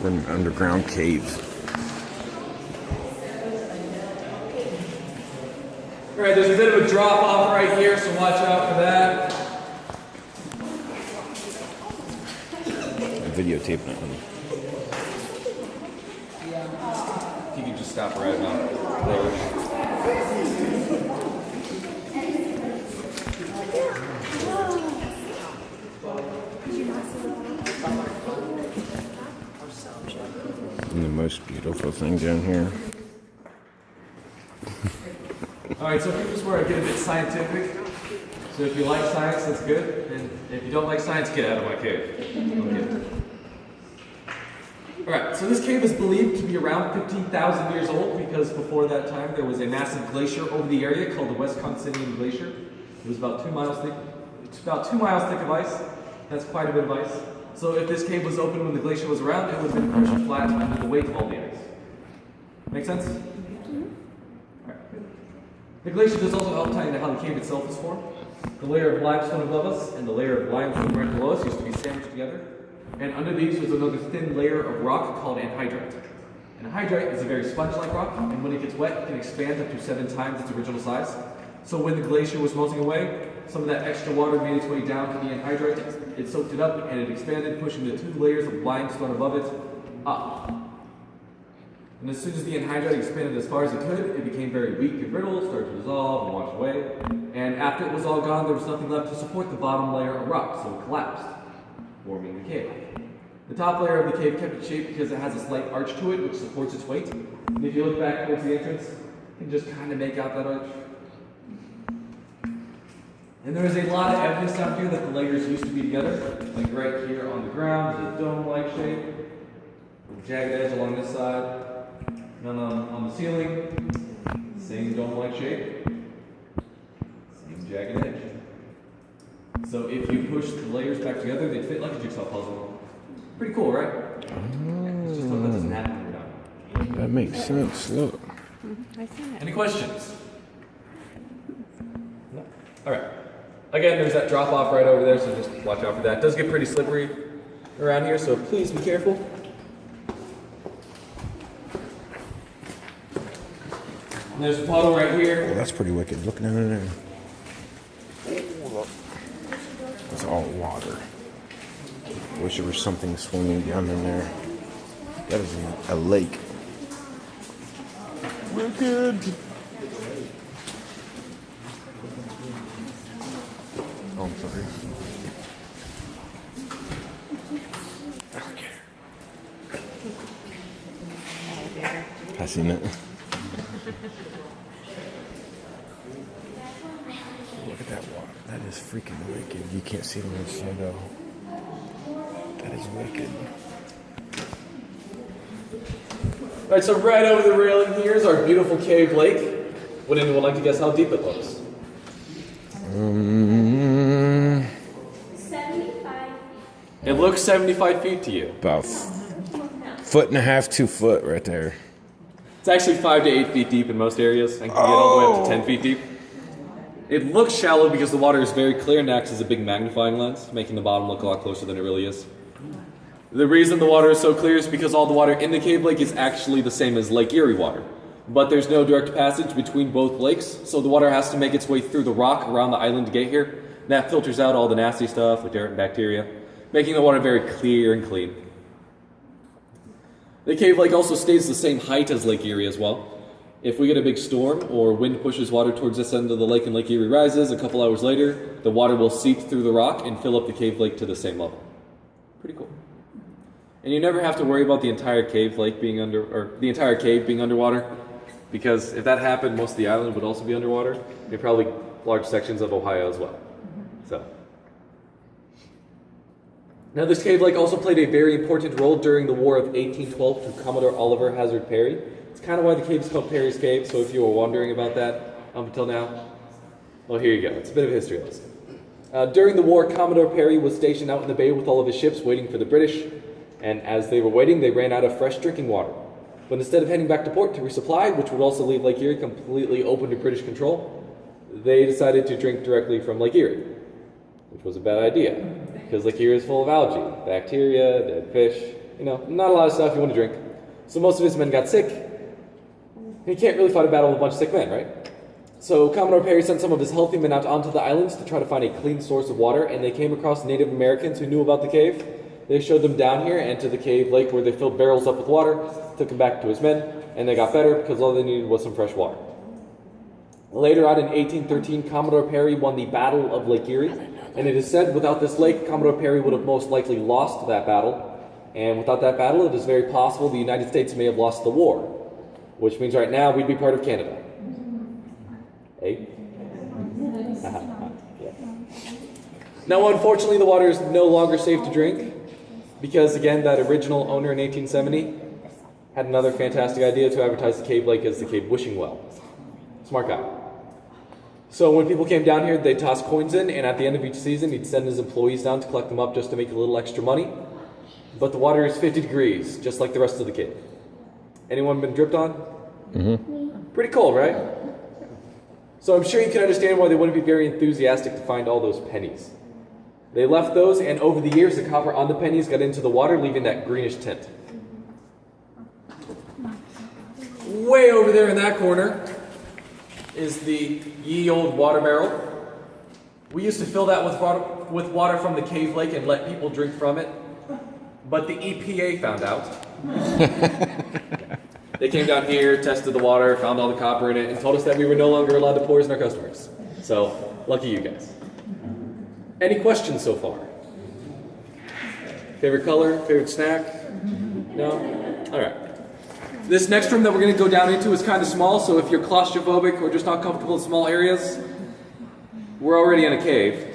We're in an underground cave. All right, there's a bit of a drop off right here, so watch out for that. I'm videotaping it. If you could just stop right about there. And the most beautiful thing down here. Alright, so here's where I get a bit scientific. So if you like science, that's good. And if you don't like science, get out of my cave. Okay. Alright, so this cave is believed to be around 15,000 years old because before that time there was a massive glacier over the area called the Wisconsin Glacier. It was about 2 miles thick. It's about 2 miles thick of ice. That's quite a bit of ice. So if this cave was open when the glacier was around, it would have been pushed flat under the weight of all the ice. Make sense? Alright. The glacier does also help tie into how the cave itself is formed. The layer of limestone above us and the layer of limestone right below us used to be sandwiched together. And under these was another thin layer of rock called anhydrite. Anhydrite is a very sponge-like rock, and when it gets wet, it can expand up to 7 times its original size. So when the glacier was melting away, some of that extra water made its way down to the anhydrite. It soaked it up and it expanded, pushing the 2 layers of limestone above it up. And as soon as the anhydrite expanded as far as it could, it became very weak and brittle, started to dissolve and wash away. And after it was all gone, there was nothing left to support the bottom layer of rock, so it collapsed, forming the cave. The top layer of the cave kept its shape because it has a slight arch to it, which supports its weight. And if you look back towards the entrance, you can just kind of make out that arch. And there is a lot of evidence down here that the layers used to be together. Like right here on the ground, there's a dome-like shape, with a jagged edge along this side. And on the ceiling, same dome-like shape, same jagged edge. So if you push the layers back together, they'd fit like a jigsaw puzzle. Pretty cool, right? It's just hope that doesn't happen when we're done. That makes sense. Look. I seen it. Any questions? No? All right. Again, there's that drop off right over there, so just watch out for that. It does get pretty slippery around here, so please be careful. And there's a puddle right here. Oh, that's pretty wicked. Look down in there. It's all water. Wish there was something swimming down in there. That is a lake. Wicked. Oh, I'm sorry. I seen it. Look at that water. That is freaking wicked. You can't see it on this side though. That is wicked. All right, so right over the railing here is our beautiful cave lake. Would anyone like to guess how deep it looks? 75. It looks 75 feet to you. About 1.5 to 2 foot right there. It's actually 5 to 8 feet deep in most areas, and can get all the way up to 10 feet deep. It looks shallow because the water is very clear and acts as a big magnifying lens, making the bottom look a lot closer than it really is. The reason the water is so clear is because all the water in the cave lake is actually the same as Lake Erie water. But there's no direct passage between both lakes, so the water has to make its way through the rock around the island to get here. And that filters out all the nasty stuff like dirt and bacteria, making the water very clear and clean. The cave lake also stays the same height as Lake Erie as well. If we get a big storm or wind pushes water towards this end of the lake and Lake Erie rises, a couple hours later, the water will seep through the rock and fill up the cave lake to the same level. Pretty cool. And you never have to worry about the entire cave lake being the entire cave being underwater, because if that happened, most of the island would also be underwater, and probably large sections of Ohio as well. So. Now, this cave lake also played a very important role during the War of 1812 to Commodore Oliver Hazard Perry. It's kind of why the cave is called Perry's Cave, so if you were wondering about that up until now, well, here you go. It's a bit of a history lesson. During the war, Commodore Perry was stationed out in the bay with all of his ships waiting for the British, and as they were waiting, they ran out of fresh drinking water. But instead of heading back to port to resupply, which would also leave Lake Erie completely open to British control, they decided to drink directly from Lake Erie, which was a bad idea, because Lake Erie is full of algae, bacteria, dead fish, not a lot of stuff you want to drink. So most of his men got sick. He can't really fight a battle with a bunch of sick men, right? So Commodore Perry sent some of his healthy men out onto the islands to try to find a clean source of water, and they came across Native Americans who knew about the cave. They showed them down here and to the cave lake where they filled barrels up with water, took them back to his men, and they got better because all they needed was some fresh water. Later on in 1813, Commodore Perry won the Battle of Lake Erie, and it is said without this lake, Commodore Perry would have most likely lost that battle, and without that battle, it is very possible the United States may have lost the war, which means right now we'd be part of Canada. Hey? Yeah. Now, unfortunately, the water is no longer safe to drink because, again, that original owner in 1870 had another fantastic idea to advertise the cave lake as the Cave Wishing Well. Smart guy. So when people came down here, they'd toss coins in, and at the end of each season, he'd send his employees down to collect them up just to make a little extra money. But the water is 50 degrees, just like the rest of the cave. Anyone been dripped on? Mm-hmm. Pretty cold, right? So I'm sure you can understand why they wouldn't be very enthusiastic to find all those pennies. They left those, and over the years, the copper on the pennies got into the water, leaving that greenish tint. Way over there in that corner is the ye old water barrel. We used to fill that with water from the cave lake and let people drink from it, but the EPA found out. They came down here, tested the water, found all the copper in it, and told us that we were no longer allowed to poison our customers. So, lucky you guys. Any questions so far? Favorite color? Favorite snack? No? Alright. This next room that we're going to go down into is kind of small, so if you're claustrophobic or just not comfortable in small areas, we're already in a cave.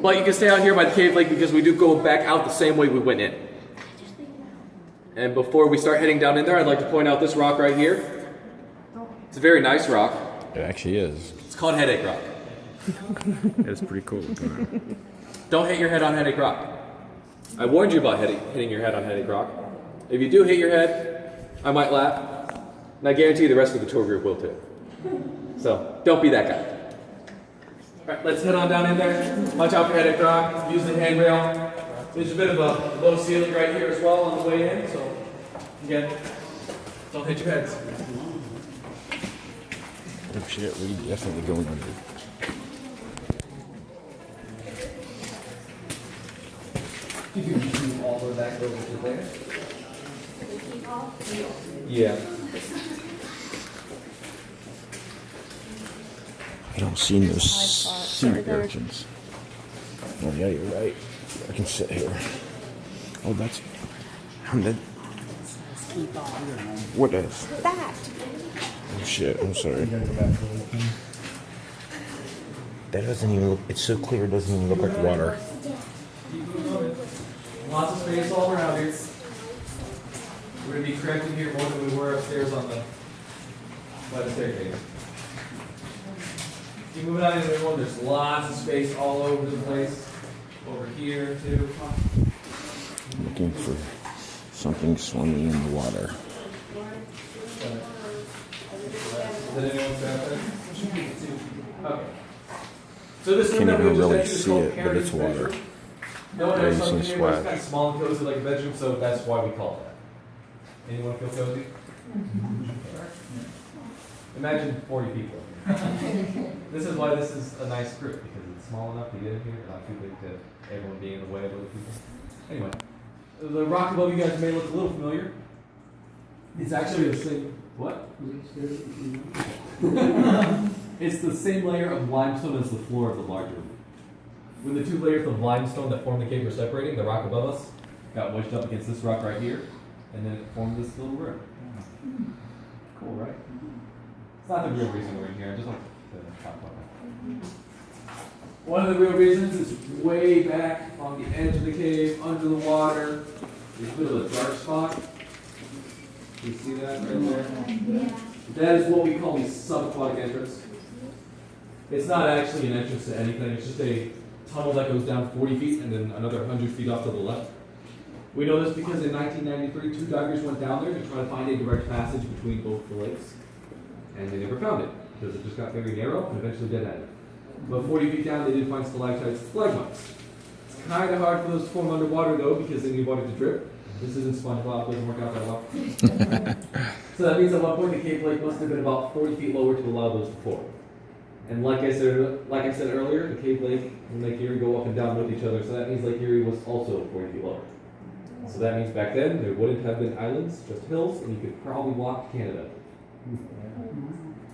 But you can stay out here by the cave lake because we do go back out the same way we went in. And before we start heading down in there, I'd like to point out this rock right here. It's a very nice rock. It actually is. It's called Headache Rock. It's pretty cool. Don't hit your head on Headache Rock. I warned you about hitting your head on Headache Rock. If you do hit your head, I might laugh. And I guarantee the rest of the tour group will too. So, don't be that guy. Alright, let's head on down in there. Watch out for Headache Rock. Use the handrail. There's a bit of a low ceiling right here as well on the way in, so again, don't hit your heads. Oh shit, we definitely going under. You can move all the way back over to there. Yeah. I don't see no sea urchins. Oh yeah, you're right. I can sit here. Oh, that's... What is? That. Oh shit, I'm sorry. That doesn't even look... It's so clear it doesn't even look like water. Lots of space all around here. We're going to be corrected here more than we were upstairs by the staircase. Keep moving out into the room. There's lots of space all over the place. Over here, too. Looking for something swimming in the water. Did anyone say that? Okay. So this room Can't that we even just really entered is see called it, but it's Parents' water. bedroom. No one Yeah, has you something see here, but it's splash. kind of small and cozy like a bedroom, so that's why we call it that. Anyone feel cozy? Imagine 40 people. This is why this is a nice group, because it's small enough to get in here, not too big to everyone being in the way of other people. Anyway, the rock above you guys may look a little familiar. It's actually the same. What? It's the same layer of limestone as the floor of the larger room. When the two layers of limestone that form the cave were separating, the rock above us got wedged up against this rock right here, and then it formed this little room. Cool, right? It's not the real reason we're in here. I just like to talk about that. One of the real reasons is way back on the edge of the cave, under the water. There's a bit of a dark spot. You see that right there? That is what we call the subaquatic entrance. It's not actually an entrance to anything. It's just a tunnel that goes down 40 feet and then another 100 feet off to the left. We know this because in 1993, 2 divers went down there to try to find a direct passage between both the lakes. And they never found it because it just got very narrow and eventually dead ended. But 40 feet down, they did find stalactites and stalagmites. It's kind of hard for those to form underwater though because they need water to drip. This isn't SpongeBob, doesn't work out that well. So that means at one point the cave lake must have been about 40 feet lower to allow those to form. And like I said earlier, the cave lake and Lake Erie go up and down with each other, so that means Lake Erie was also 40 feet lower. So that means back then there wouldn't have been islands, just hills, and you could probably walk to Canada.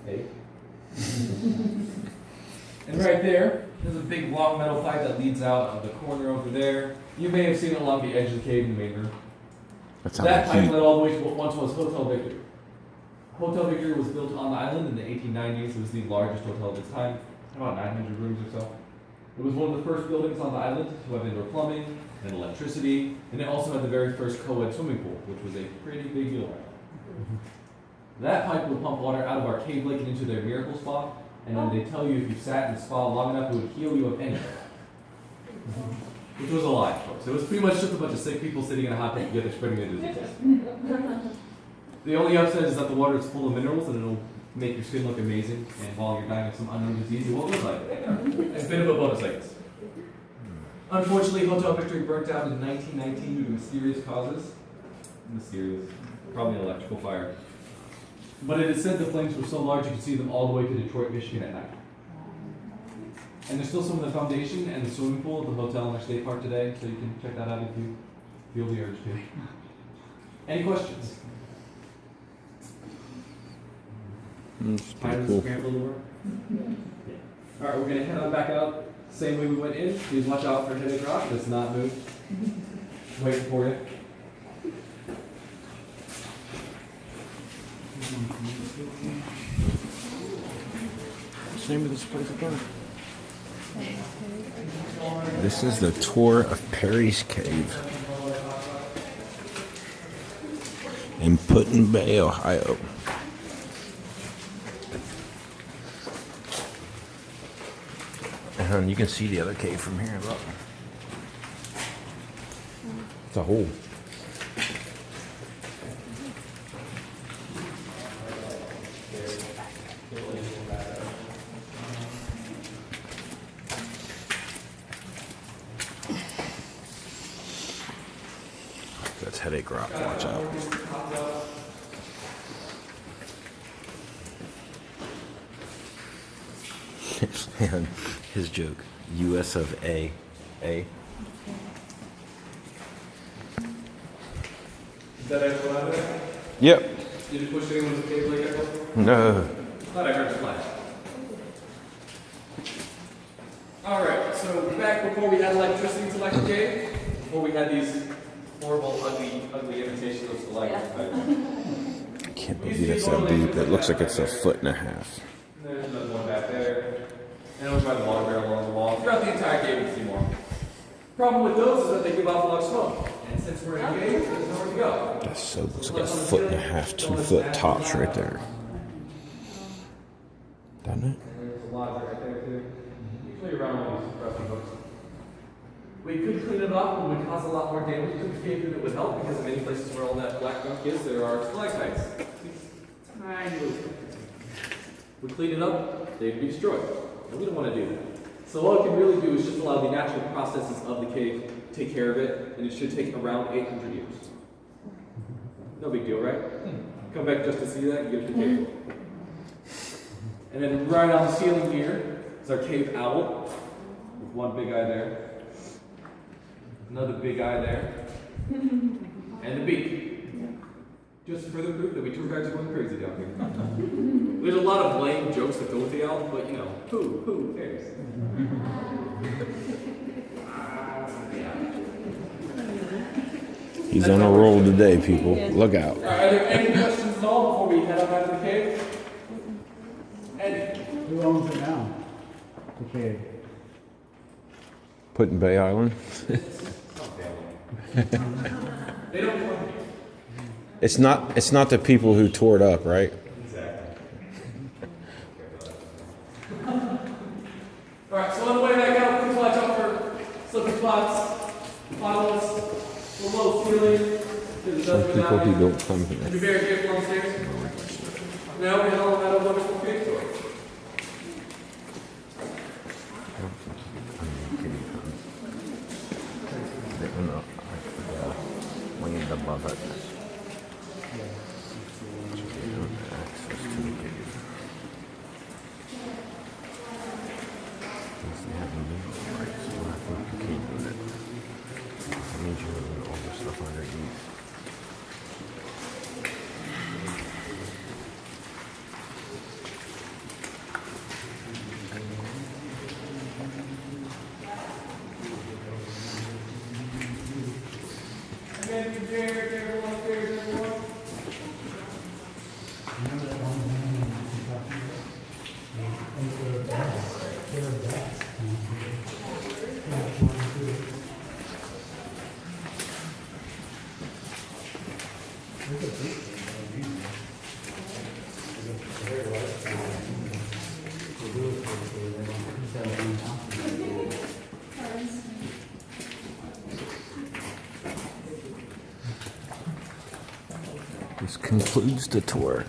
Hey. And right there's a big long metal pipe that leads out of the corner over there. You may have seen it along the edge of the cave in the main room. That pipe led all the way to what once was Hotel Victory. Hotel Victory was built on the island in the 1890s. It was the largest hotel of its time, about 900 rooms or so. It was one of the first buildings on the island to have indoor plumbing and electricity, and it also had the very first co-ed swimming pool, which was a pretty big deal. That pipe would pump water out of our cave lake and into their Myrtle spa, and then they tell you if you sat in the spa long enough, it would heal you of anything. Which was a lie, of course. It was pretty much just a bunch of sick people sitting in a hot tub together spreading their diseases. The only upside is that the water is full of minerals and it'll make your skin look amazing, and while you're dying of some unknown disease, you won't look like it. It's a bit of a bonus, I guess. Unfortunately, Hotel Victory burnt out in 1919 due to mysterious causes. Mysterious. Probably an electrical fire. But it is said the flames were so large you could see them all the way to Detroit, Michigan at night. And there's still some of the foundation and the swimming pool of the hotel in our state park today, so you can check that out if you feel the urge to. Any questions? It's pretty cool. Alright, we're going to head on back out, same way we went in. Please watch out for Headache Rock, does not move. Waiting for you. What's the name of this place again? This is the tour of Perry's Cave in Put-in Bay, Ohio. And you can see the other cave from here. Look. It's a hole. That's Headache Rock. Watch out. And his joke, US of A. A. Is that everyone out there? Yep. Did you push anyone with the cave like echo? No. Thought I heard a splash. Alright, so back before we had electricity to light the cave, before we had these horrible, ugly imitations of stalactites. I can't believe that's that deep. That looks like it's a foot and a half. There's another one back there. And over by the water barrel along the wall. Throughout the entire cave, you can see more. Problem with those is that they give off a lot of smoke. And since we're in a cave, there's nowhere to go. That so looks like a foot and a half, 2 foot tops right there. Doesn't it? And there's a lot right there too. Usually around all these rusty hooks. We could clean it up and would cause a lot more damage to the cave than it would help, because in many places where all that black gunk is, there are stalactites. Tiny little. We clean it up, they'd be destroyed. And we don't want to do that. So all it can really do is just allow the natural processes of the cave to take care of it, and it should take around 800 years. No big deal, right? Come back just to see that and get the cave. And then right on the ceiling here is our cave owl, with one big eye there, another big eye there, and the beak. Just further proof that we tour guides are going crazy down here. There's a lot of lame jokes that go with the owl, but you know, who cares? He's on a roll today, people. Look out. Are there any questions at all before we head up out of the cave? Eddie? Who owns it now? The cave. Put-in Bay Island. They don't come here. It's not the people who tore it up, right? Exactly. Alright, so on the way back out, please watch out for slippery spots, potholes, the low ceiling. Some people who don't come Be here. very careful on stairs. Now we all had a wonderful cave tour. My land above it. Access to the cave. Unless they have the mineral rights, so I think you can't do it. I need you to do all the stuff underneath. This concludes the tour.